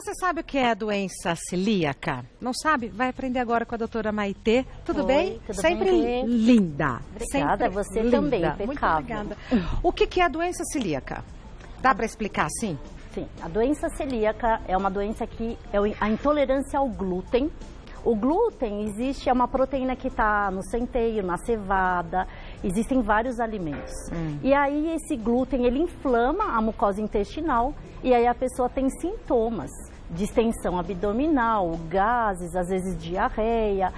Você sabe o que é a doença celíaca? Não sabe? Vai aprender agora com a doutora Maitê. Tudo bem? Tudo sempre bem, linda. Obrigada, sempre você linda. também, Muito impecável. obrigada. O que é a doença celíaca? Dá para explicar assim? Sim, a doença celíaca é uma doença que é a intolerância ao glúten. O glúten é uma proteína que está no centeio, na cevada, existem vários alimentos. E aí esse glúten, ele inflama a mucosa intestinal e aí a pessoa tem sintomas de distensão abdominal, gases, às vezes diarreia.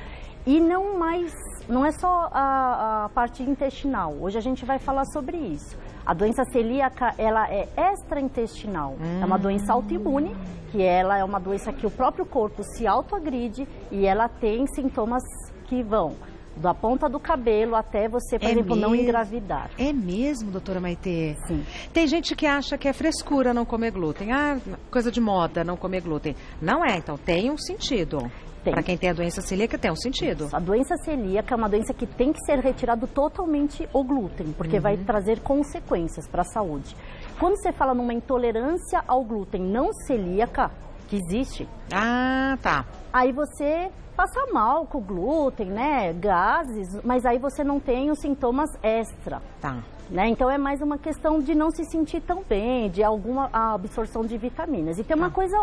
E não é só a parte intestinal, hoje a gente vai falar sobre isso. A doença celíaca, ela é extraintestinal, é uma doença autoimune, que ela é uma doença que o próprio corpo se autoagride e ela tem sintomas que vão da ponta do cabelo até você, por exemplo, não engravidar. É mesmo, doutora Maitê? Sim. Tem gente que acha que é frescura não comer glúten. Ah, coisa de moda não comer glúten. Não é, então tem um sentido. Para quem tem a doença celíaca, tem um sentido. A doença celíaca é uma doença que tem que ser retirado totalmente o glúten, porque vai trazer consequências para a saúde. Quando você fala numa intolerância ao glúten não celíaca, que existe... Ah, tá. Aí você passa mal com o glúten, né, gases, mas aí você não tem os sintomas extra. Tá. Né? Então é mais uma questão de não se sentir tão bem, de alguma absorção de vitaminas. E tem uma coisa...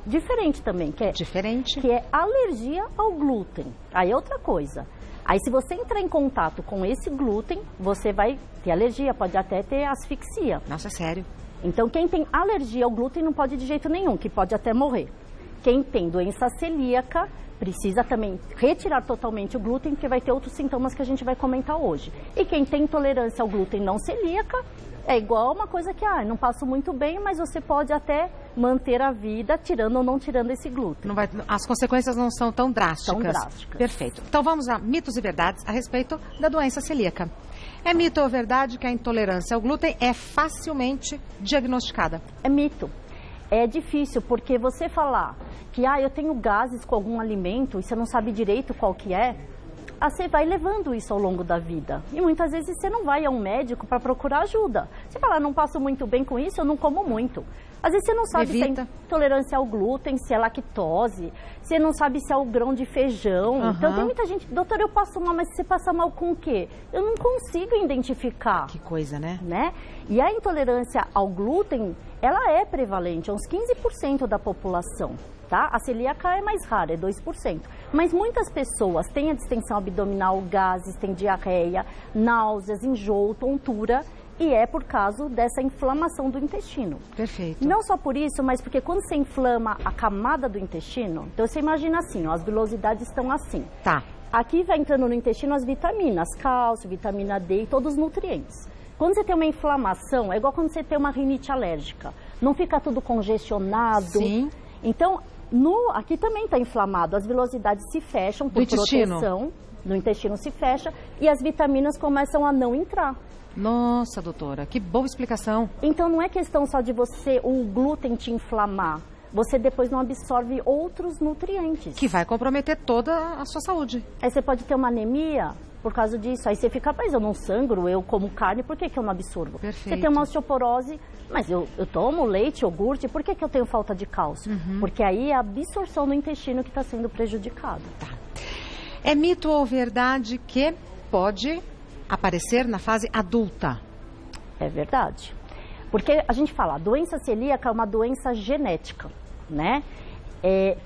diferente também, que é alergia ao glúten. Aí é outra coisa. Aí se você entrar em contato com esse glúten, você vai ter alergia, pode até ter asfixia. Nossa, sério? Então quem tem alergia ao glúten não pode de jeito nenhum, que pode até morrer. Quem tem doença celíaca precisa também retirar totalmente o glúten, porque vai ter outros sintomas que a gente vai comentar hoje. E quem tem intolerância ao glúten não celíaca, é igual uma coisa que, não passo muito bem, mas você pode até manter a vida tirando ou não tirando esse glúten. As consequências não são tão drásticas. São drásticas. Perfeito. Então vamos a mitos e verdades a respeito da doença celíaca. É mito ou verdade que a intolerância ao glúten é facilmente diagnosticada? É mito. É difícil, porque você falar que, eu tenho gases com algum alimento e você não sabe direito qual que é, você vai levando isso ao longo da vida. E muitas vezes você não vai a um médico para procurar ajuda. Você fala, não passo muito bem com isso, eu não como muito. Às vezes você não sabe se é intolerância ao glúten, se é lactose, você não sabe se é o grão de feijão. Então tem muita gente, doutor, eu passo mal, mas você passa mal com o quê? Eu não consigo identificar. Que coisa, né? E a intolerância ao glúten, ela é prevalente, é uns 15% da população. Tá? A celíaca é mais rara, é 2%. Mas muitas pessoas têm a distensão abdominal, gases, têm diarreia, náuseas, enjoo, tontura, e é por causa dessa inflamação do intestino. Perfeito. Não só por isso, mas porque quando você inflama a camada do intestino, então você imagina assim, as vilosidades estão assim. Tá. Aqui vai entrando no intestino as vitaminas, cálcio, vitamina D e todos os nutrientes. Quando você tem uma inflamação, é igual quando você tem uma rinite alérgica. Não fica tudo congestionado. Sim. Então, aqui também está inflamado, as vilosidades se fecham por proteção, no intestino se fecha e as vitaminas começam a não entrar. Nossa, doutora, que boa explicação. Então não é questão só de o glúten te inflamar, você depois não absorve outros nutrientes. Que vai comprometer toda a sua saúde. Aí você pode ter uma anemia por causa disso, aí você fica, mas eu não sangro, eu como carne, por que eu não absorvo? Perfeito. Você tem uma osteoporose, mas eu tomo leite, iogurte, por que eu tenho falta de cálcio? Porque aí é a absorção no intestino que está sendo prejudicada. Tá. É mito ou verdade que pode aparecer na fase adulta? É verdade. Porque a gente fala, a doença celíaca é uma doença genética, né?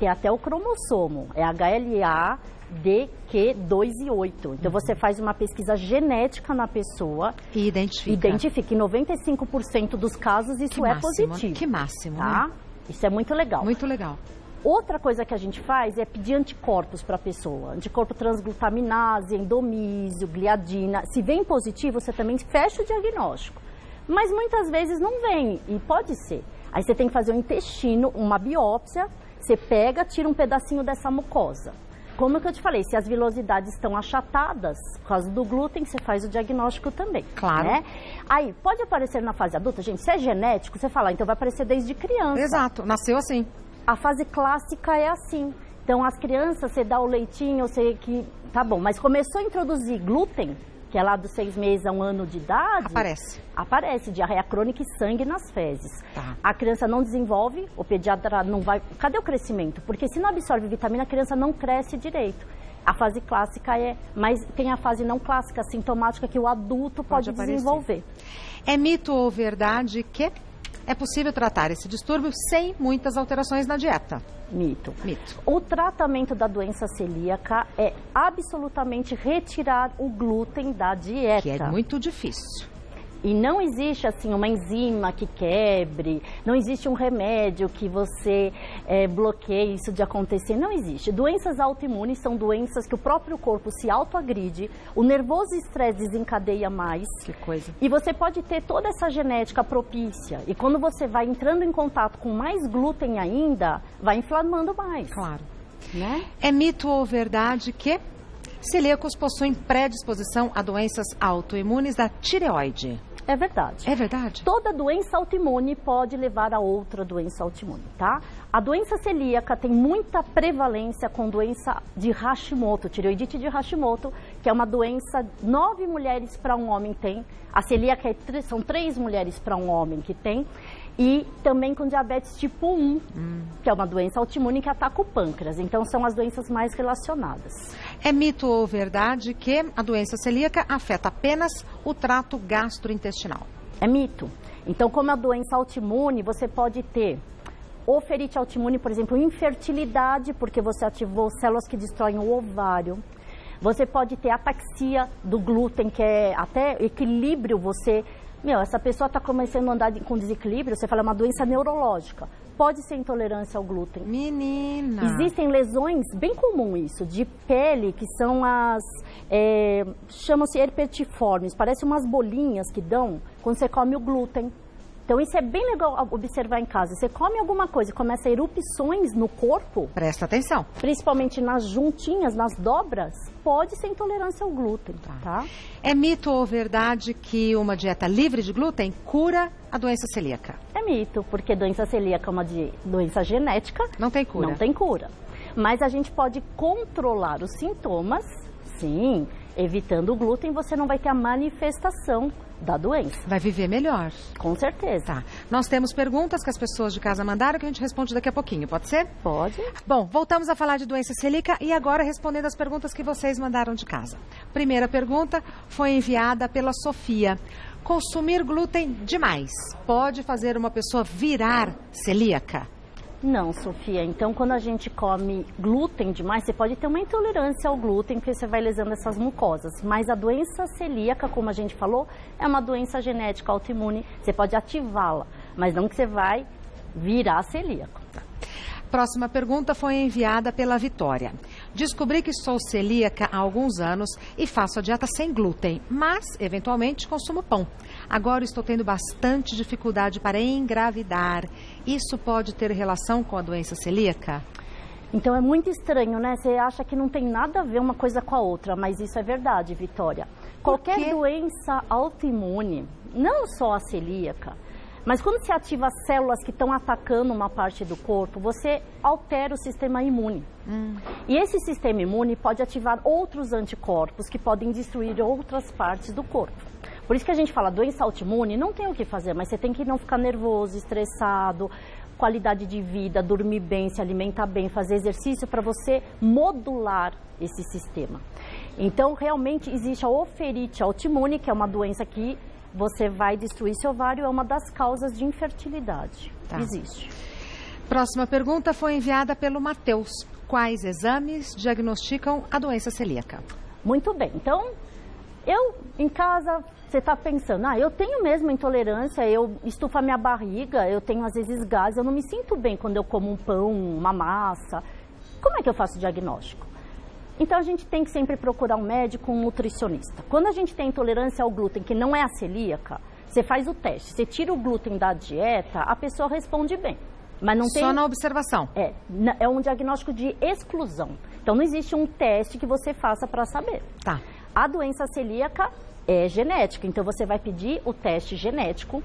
Tem até o cromossomo, é HLA, DQ2 e 8. Então você faz uma pesquisa genética na pessoa e identifica. Em 95% dos casos isso é positivo. Que máximo, tá? Né? Isso é muito legal. Muito legal. Outra coisa que a gente faz é pedir anticorpos para a pessoa. Anticorpo transglutaminase, endomísio, gliadina. Se vem positivo, você também fecha o diagnóstico. Mas muitas vezes não vem, e pode ser. Aí você tem que fazer um intestino, uma biópsia, você pega, tira um pedacinho dessa mucosa. Como é que eu te falei, se as vilosidades estão achatadas, por causa do glúten, você faz o diagnóstico também. Claro. Né? Aí, pode aparecer na fase adulta, gente, se é genético, você fala, então vai aparecer desde criança. Exato, nasceu assim. A fase clássica é assim. Então, as crianças, você dá o leitinho, você que... Tá bom, mas começou a introduzir glúten, que é lá dos 6 meses a 1 ano de idade... Aparece diarreia crônica e sangue nas fezes. Tá. A criança não desenvolve, o pediatra não vai... Cadê o crescimento? Porque se não absorve vitamina, a criança não cresce direito. A fase clássica mas tem a fase não clássica, sintomática, que o adulto pode desenvolver. É mito ou verdade que é possível tratar esse distúrbio sem muitas alterações na dieta? Mito. Mito. O tratamento da doença celíaca é absolutamente retirar o glúten da dieta. Que é muito difícil. E não existe, assim, uma enzima que quebre, não existe um remédio que você bloqueie isso de acontecer, não existe. Doenças autoimunes são doenças que o próprio corpo se autoagride, o nervoso estresse desencadeia mais. Que coisa. E você pode ter toda essa genética propícia. E quando você vai entrando em contato com mais glúten ainda, vai inflamando mais. Claro. Né? É mito ou verdade que celíacos possuem predisposição a doenças autoimunes da tireoide? É verdade. É verdade? Toda doença autoimune pode levar a outra doença autoimune, tá? A doença celíaca tem muita prevalência com doença de Hashimoto, tireoidite de Hashimoto, que é uma doença 9 mulheres para um homem tem. A celíaca são 3 mulheres para um homem que tem. E também com diabetes tipo 1, que é uma doença autoimune que ataca o pâncreas. Então, são as doenças mais relacionadas. É mito ou verdade que a doença celíaca afeta apenas o trato gastrointestinal? É mito. Então, como a doença autoimune, você pode ter oferite autoimune, por exemplo, infertilidade, porque você ativou células que destroem o ovário. Você pode ter ataxia do glúten, que é até equilíbrio, essa pessoa está começando a andar com desequilíbrio, você fala, é uma doença neurológica. Pode ser intolerância ao glúten. Menina! Existem lesões, bem comum isso, de pele, que são chamam-se herpetiformes, parecem umas bolinhas que dão quando você come o glúten. Então, isso é bem legal observar em casa. Você come alguma coisa e começa a erupções no corpo... Presta atenção. Principalmente nas juntinhas, nas dobras, pode ser intolerância ao glúten, tá? É mito ou verdade que uma dieta livre de glúten cura a doença celíaca? É mito, porque doença celíaca é uma doença genética. Não tem cura. Não tem cura. Mas a gente pode controlar os sintomas, sim, evitando o glúten, você não vai ter a manifestação da doença. Vai viver melhor. Com certeza. Tá. Nós temos perguntas que as pessoas de casa mandaram que a gente responde daqui a pouquinho, pode ser? Pode. Bom, voltamos a falar de doença celíaca e agora respondendo as perguntas que vocês mandaram de casa. Primeira pergunta foi enviada pela Sofia. Consumir glúten demais pode fazer uma pessoa virar celíaca? Não, Sofia. Então, quando a gente come glúten demais, você pode ter uma intolerância ao glúten, porque você vai lesando essas mucosas. Mas a doença celíaca, como a gente falou, é uma doença genética autoimune. Você pode ativá-la, mas não que você vai virar celíaco. Próxima pergunta foi enviada pela Vitória. Descobri que sou celíaca há alguns anos e faço a dieta sem glúten, mas, eventualmente, consumo pão. Agora estou tendo bastante dificuldade para engravidar. Isso pode ter relação com a doença celíaca? Então é muito estranho, né? Você acha que não tem nada a ver uma coisa com a outra, mas isso é verdade, Vitória. Qualquer doença autoimune, não só a celíaca, mas quando se ativa as células que estão atacando uma parte do corpo, você altera o sistema imune. E esse sistema imune pode ativar outros anticorpos que podem destruir outras partes do corpo. Por isso que a gente fala, doença autoimune, não tem o que fazer, mas você tem que não ficar nervoso, estressado, qualidade de vida, dormir bem, se alimentar bem, fazer exercício para você modular esse sistema. Então, realmente, existe a oferite autoimune, que é uma doença que você vai destruir seu ovário, é uma das causas de infertilidade. Tá. Existe. Próxima pergunta foi enviada pelo Matheus. Quais exames diagnosticam a doença celíaca? Muito bem. Então, em casa, você está pensando, eu tenho mesmo intolerância, estufa a minha barriga, eu tenho às vezes gases, eu não me sinto bem quando eu como um pão, uma massa. Como é que eu faço o diagnóstico? Então, a gente tem que sempre procurar um médico, um nutricionista. Quando a gente tem intolerância ao glúten, que não é a celíaca, você faz o teste. Você tira o glúten da dieta, a pessoa responde bem. Mas não tem... Só na observação? É um diagnóstico de exclusão. Então, não existe um teste que você faça para saber. Tá. A doença celíaca é genética, então você vai pedir o teste genético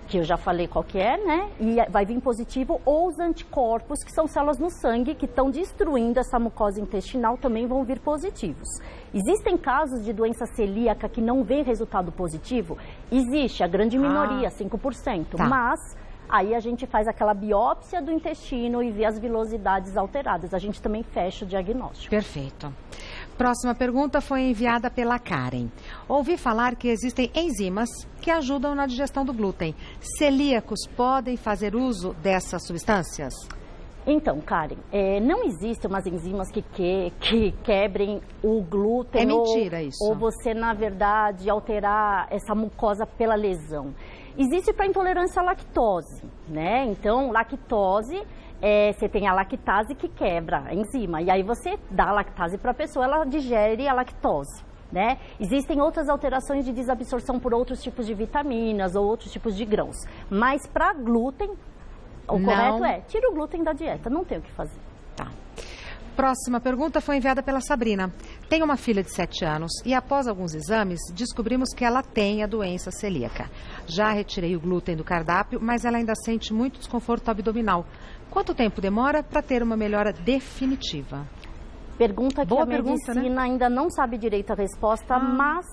que eu já falei qual que é, né? E vai vir positivo, ou os anticorpos, que são células no sangue, que estão destruindo essa mucosa intestinal, também vão vir positivos. Existem casos de doença celíaca que não vê resultado positivo? Existe, a grande minoria, 5%, Tá. mas aí a gente faz aquela biópsia do intestino e vê as vilosidades alteradas. A gente também fecha o diagnóstico. Perfeito. Próxima pergunta foi enviada pela Karen. Ouvi falar que existem enzimas que ajudam na digestão do glúten. Celíacos podem fazer uso dessas substâncias? Então, Karen, não existem umas enzimas que quebrem o glúten. É mentira isso. Ou você, na verdade, alterar essa mucosa pela lesão. Existe para intolerância à lactose, né? Então, lactose, você tem a lactase que quebra a enzima. E aí você dá a lactase para a pessoa, ela digere a lactose, né? Existem outras alterações de desabsorção por outros tipos de vitaminas ou outros tipos de grãos. Mas para glúten, o correto é, tira o glúten da dieta, não tem o que fazer. Tá. Próxima pergunta foi enviada pela Sabrina. Tenho uma filha de 7 anos e após alguns exames descobrimos que ela tem a doença celíaca. Já retirei o glúten do cardápio, mas ela ainda sente muito desconforto abdominal. Quanto tempo demora para ter uma melhora definitiva? Pergunta que Boa a pergunta, medicina ainda não sabe direito a resposta, mas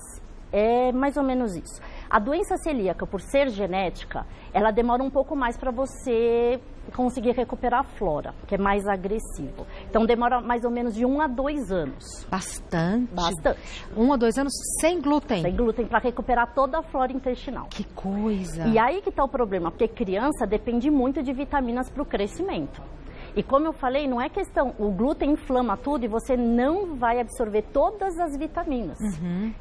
é mais ou menos isso. A doença celíaca, por ser genética, ela demora um pouco mais para você conseguir recuperar a flora, que é mais agressivo. Então demora mais ou menos de 1 a 2 anos. Bastante. Bastante. 1 a 2 anos sem glúten. Sem glúten, para recuperar toda a flora intestinal. Que coisa. E aí que está o problema, porque criança depende muito de vitaminas para o crescimento. E como eu falei, não é questão, o glúten inflama tudo e você não vai absorver todas as vitaminas.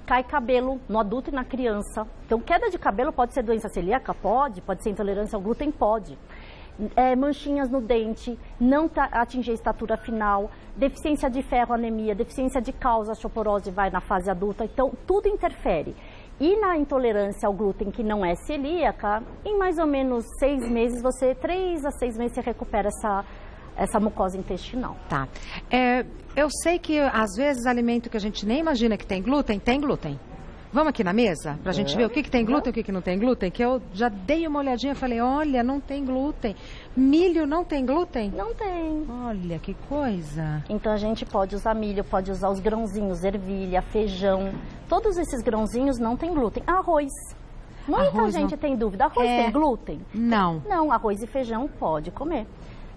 Cai cabelo no adulto e na criança. Então, queda de cabelo pode ser doença celíaca? Pode ser intolerância ao glúten? Pode. Manchinhas no dente, não atingir a estatura final, deficiência de ferro, anemia, deficiência de cálcio, osteoporose vai na fase adulta. Então, tudo interfere. E na intolerância ao glúten, que não é celíaca, em mais ou menos 6 meses, 3 a 6 meses, você recupera essa mucosa intestinal. Tá. Eu sei que às vezes alimento que a gente nem imagina que tem glúten. Vamos aqui na mesa pra gente ver o que tem glúten e o que não tem glúten? Que eu já dei uma olhadinha e falei, olha, não tem glúten. Milho não tem glúten? Não tem. Olha, que coisa. Então a gente pode usar milho, pode usar os grãozinhos, ervilha, feijão. Todos esses grãozinhos não tem glúten. Arroz. Muita gente tem dúvida. Arroz tem glúten? Não. Não, arroz e feijão pode comer.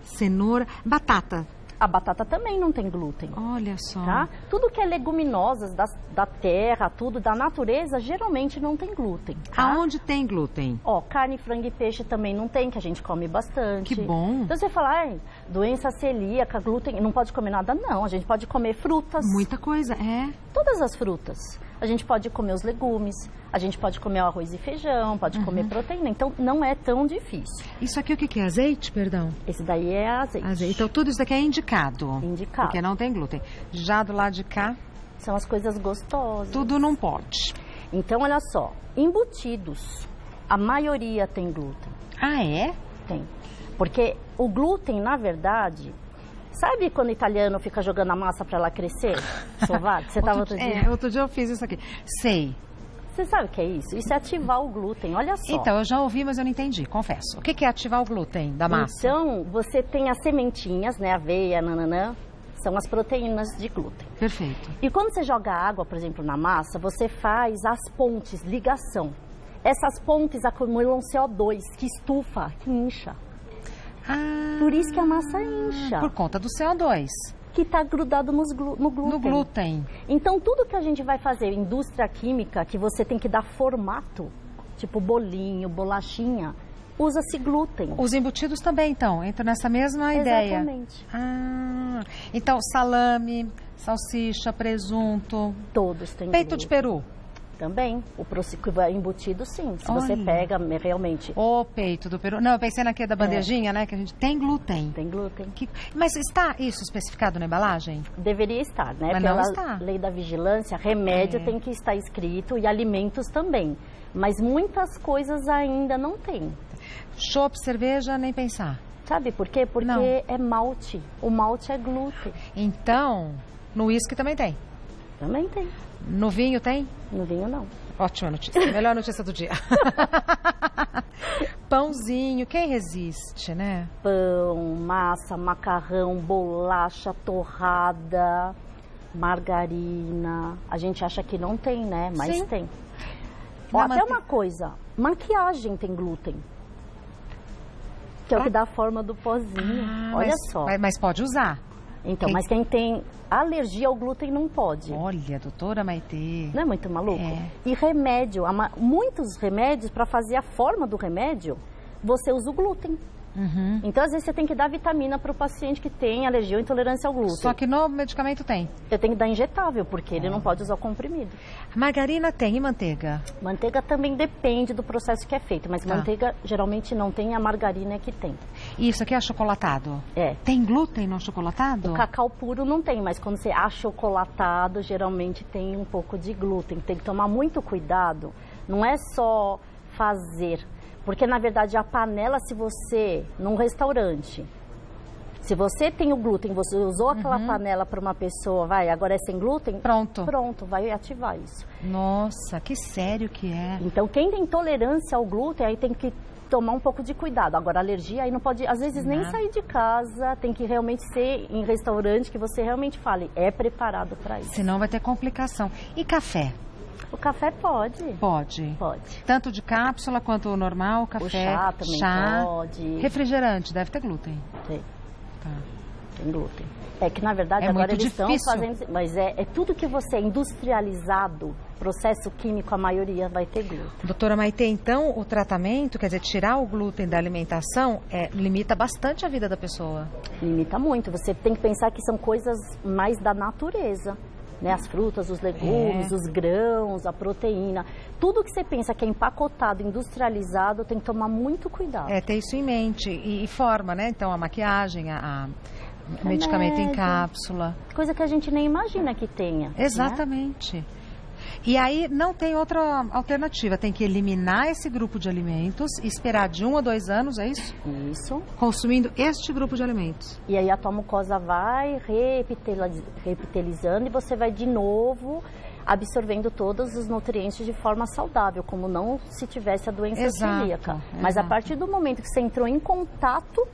Cenoura, batata. A batata também não tem glúten. Olha só. Tá? Tudo que é leguminosas da terra, tudo da natureza, geralmente não tem glúten. Tá? Aonde tem glúten? Carne, frango e peixe também não tem, que a gente come bastante. Que bom. Então você fala, doença celíaca, glúten, não pode comer nada? Não, a gente pode comer frutas. Muita coisa, Todas as frutas. A gente pode comer os legumes, a gente pode comer o arroz e feijão, pode comer proteína. Então, não é tão difícil. Isso aqui o que é? Azeite, perdão? Esse daí é azeite. Então, tudo isso daqui é indicado. Indicado. Porque não tem glúten. Já do lado de cá... São as coisas gostosas. Tudo não pode. Então, olha só. Embutidos, a maioria tem glúten. Ah, é? Tem. Porque o glúten, na verdade... Sabe quando o italiano fica jogando a massa para ela crescer? Sovaco? Você estava outro dia? Outro dia eu fiz isso aqui. Sei. Você sabe o que é isso? Isso é ativar o glúten, olha só. Então, eu já ouvi, mas eu não entendi, confesso. O que é ativar o glúten da massa? Então, você tem as sementinhas, né? Aveia, nananã, são as proteínas de glúten. Perfeito. E quando você joga água, por exemplo, na massa, você faz as pontes, ligação. Essas pontes acumulam CO2, que estufa, que incha. Por isso que a massa incha. Por conta do CO2. Que está grudado no glúten. No glúten. Então, tudo que a gente vai fazer, indústria química, que você tem que dar formato, tipo bolinho, bolachinha, usa-se glúten. Os embutidos também, então, entram nessa mesma ideia. Exatamente. Então, salame, salsicha, presunto. Todos têm Peito glúten. de peru. Também, o embutido sim, se você pega realmente. O peito do peru. Não, eu pensei naquele da bandejinha, né, que a gente tem glúten. Tem glúten. Mas está isso especificado na embalagem? Deveria estar, né? Mas Pela não está. lei da vigilância, remédio tem que estar escrito e alimentos também. Mas muitas coisas ainda não tem. Chopp, cerveja, nem pensar. Sabe por quê? Porque Não. é malte. O malte é glúten. Então, no uísque também tem. Também tem. No vinho tem? No vinho não. Ótima notícia. Melhor notícia do dia. Pãozinho, quem resiste, né? Pão, massa, macarrão, bolacha, torrada, margarina. A gente acha que não tem, né? Mas Sim. tem. Ó, até uma coisa, maquiagem tem glúten. Que é o que dá a forma do pozinho. Olha só. Mas pode usar. Então, mas quem tem alergia ao glúten não pode. Olha, doutora Maitê. Não é muito maluco? É. E remédio, muitos remédios, para fazer a forma do remédio, você usa o glúten. Uhum. Então, às vezes, você tem que dar vitamina para o paciente que tem alergia ou intolerância ao glúten. Só que no medicamento tem. Eu tenho que dar injetável, porque ele não pode usar o comprimido. Margarina tem e manteiga? Manteiga também depende do processo que é feito, mas manteiga geralmente não tem, a margarina é que tem. E isso aqui é achocolatado? É. Tem glúten no achocolatado? O cacau puro não tem, mas quando você achocolatado, geralmente tem um pouco de glúten. Tem que tomar muito cuidado. Não é só fazer, porque na verdade a panela, se você, num restaurante, se você tem o glúten, você usou aquela panela para uma pessoa, agora é sem glúten? Pronto. Pronto, vai ativar isso. Nossa, que sério que é. Então quem tem intolerância ao glúten, aí tem que tomar um pouco de cuidado. Agora, alergia, aí não pode, às vezes, nem sair de casa, tem que realmente ser em restaurante que você realmente fale, é preparado para isso. Senão vai ter complicação. E café? O café pode. Pode. Pode. Tanto de cápsula quanto o normal, café. O chá também pode. Refrigerante, deve ter glúten. Tem. Tá. Tem glúten. É que, na verdade, É agora muito eles estão difícil. fazendo... Mas é tudo que você é industrializado, processo químico, a maioria vai ter glúten. Doutora Maitê, então o tratamento, quer dizer, tirar o glúten da alimentação, limita bastante a vida da pessoa. Limita muito. Você tem que pensar que são coisas mais da natureza. Né? As frutas, os legumes, os grãos, a proteína. Tudo que você pensa que é empacotado, industrializado, tem que tomar muito cuidado. Ter isso em mente. E forma, né? Então, a maquiagem, o medicamento em cápsula. Coisa que a gente nem imagina que tenha. Exatamente. Né? E aí não tem outra alternativa, tem que eliminar esse grupo de alimentos e esperar de 1 a 2 anos, é isso? Isso. Consumindo este grupo de alimentos. E aí a tua mucosa vai reptilizando e você vai de novo absorvendo todos os nutrientes de forma saudável, como não se tivesse a doença celíaca. Mas a partir do momento que você entrou em contato,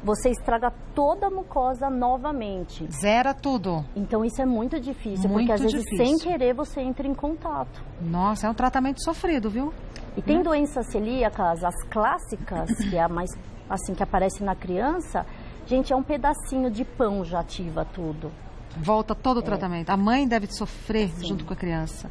você estraga toda a mucosa novamente. Zera tudo. Então isso é muito difícil, porque às vezes sem querer você entra em contato. Nossa, é um tratamento sofrido, viu? E tem doenças celíacas, as clássicas, que é a mais assim que aparece na criança, gente, é um pedacinho de pão já ativa tudo. Volta todo o tratamento. A mãe deve sofrer junto com a criança.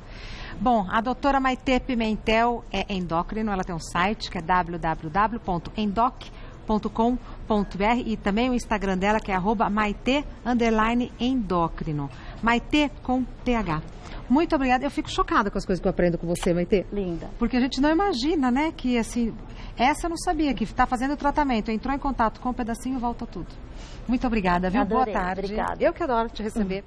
Bom, a doutora Maitê Pimentel é endócrino, ela tem um site que é www.endoc.com.br e também o Instagram dela que é @maite_endócrino. Maitê com TH. Muito obrigada. Eu fico chocada com as coisas que eu aprendo com você, Maitê. Linda. Porque a gente não imagina, né, que assim, essa eu não sabia, que está fazendo o tratamento, entrou em contato com um pedacinho, volta tudo. Muito obrigada, viu? Adorei, Boa tarde. obrigada. Eu que adoro te receber.